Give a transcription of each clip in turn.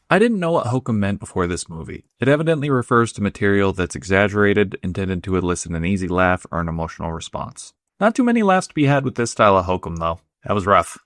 I didn't know what Hokum meant before this movie. It evidently refers to material that's exaggerated, intended to elicit an easy laugh or an emotional response. Not too many laughs to be had with this style of Hokum, though. That was rough.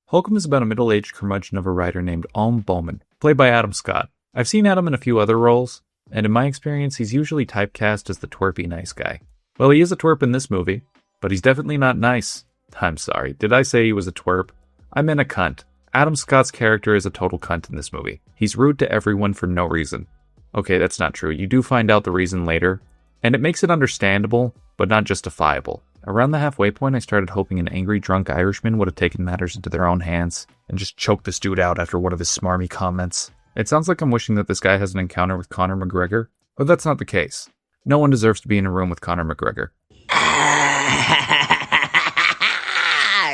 Hokum is about a middle-aged curmudgeon of a writer named Alm Bowman, played by Adam Scott. I've seen Adam in a few other roles, and in my experience, he's usually typecast as the twerpy nice guy. Well, he is a twerp in this movie, but he's definitely not nice. I'm sorry, did I say he was a twerp? I meant a cunt. Adam Scott's character is a total cunt in this movie. He's rude to everyone for no reason. Okay, that's not true. You do find out the reason later, and it makes it understandable, but not justifiable. Around the halfway point, I started hoping an angry, drunk Irishman would have taken matters into their own hands and just choked this dude out after one of his smarmy comments. It sounds like I'm wishing that this guy has an encounter with Conor McGregor, but that's not the case. No one deserves to be in a room with Conor McGregor.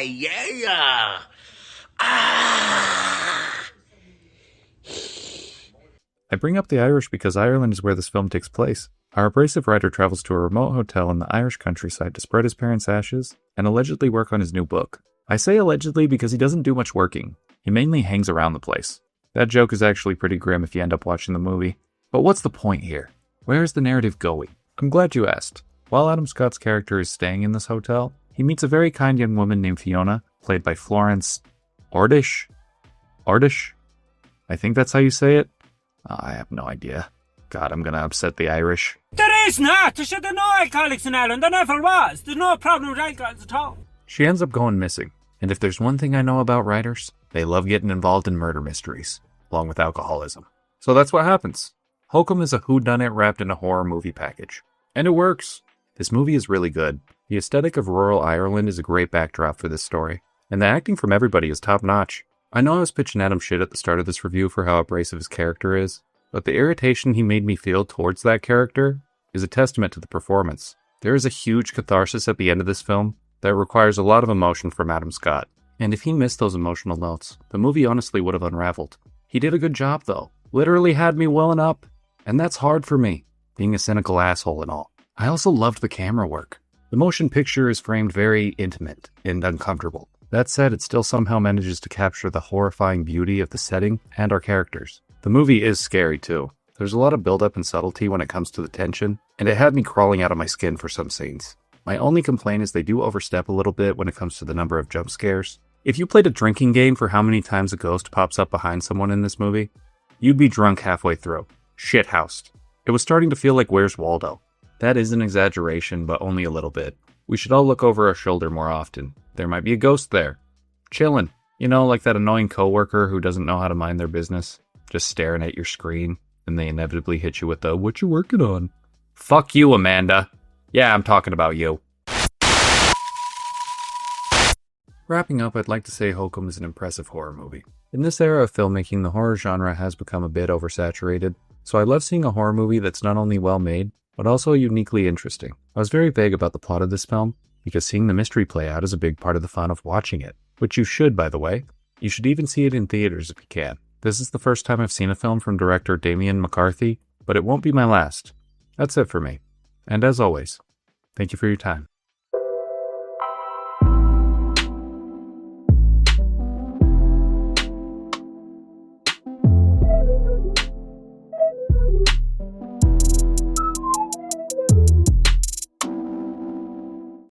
Yeah. I bring up the Irish because Ireland is where this film takes place. Our abrasive writer travels to a remote hotel in the Irish countryside to spread his parents' ashes and allegedly work on his new book. I say allegedly because he doesn't do much working. He mainly hangs around the place. That joke is actually pretty grim if you end up watching the movie. But what's the point here? Where is the narrative going? I'm glad you asked. While Adam Scott's character is staying in this hotel, he meets a very kind young woman named Fiona, played by Florence Ordish? Ordish? I think that's how you say it. I have no idea. God, I'm gonna upset the Irish. There is not! There's no alcoholics in Ireland. There never was. There's no problem with alcohol at all. She ends up going missing. And if there's one thing I know about writers, they love getting involved in murder mysteries, along with alcoholism. So that's what happens. Hokum is a whodunit wrapped in a horror movie package. And it works. This movie is really good. The aesthetic of rural Ireland is a great backdrop for this story. And the acting from everybody is top-notch. I know I was pitching Adam shit at the start of this review for how abrasive his character is, but the irritation he made me feel towards that character is a testament to the performance. There is a huge catharsis at the end of this film that requires a lot of emotion from Adam Scott. And if he missed those emotional notes, the movie honestly would have unraveled. He did a good job though. Literally had me welling up. And that's hard for me, being a cynical asshole and all. I also loved the camera work. The motion picture is framed very intimate and uncomfortable. That said, it still somehow manages to capture the horrifying beauty of the setting and our characters. The movie is scary too. There's a lot of build-up and subtlety when it comes to the tension, and it had me crawling out of my skin for some scenes. My only complaint is they do overstep a little bit when it comes to the number of jump scares. If you played a drinking game for how many times a ghost pops up behind someone in this movie, you'd be drunk halfway through. Shithoused. It was starting to feel like Where's Waldo? That is an exaggeration, but only a little bit. We should all look over our shoulder more often. There might be a ghost there. Chillin'. You know, like that annoying coworker who doesn't know how to mind their business. Just staring at your screen, and they inevitably hit you with the, "What you working on?" Fuck you, Amanda. Yeah, I'm talking about you. Wrapping up, I'd like to say Hokum is an impressive horror movie. In this era of filmmaking, the horror genre has become a bit oversaturated, so I love seeing a horror movie that's not only well made, but also uniquely interesting. I was very vague about the plot of this film, because seeing the mystery play out is a big part of the fun of watching it. Which you should, by the way. You should even see it in theaters if you can. This is the first time I've seen a film from director Damien McCarthy, but it won't be my last. That's it for me. And as always, thank you for your time.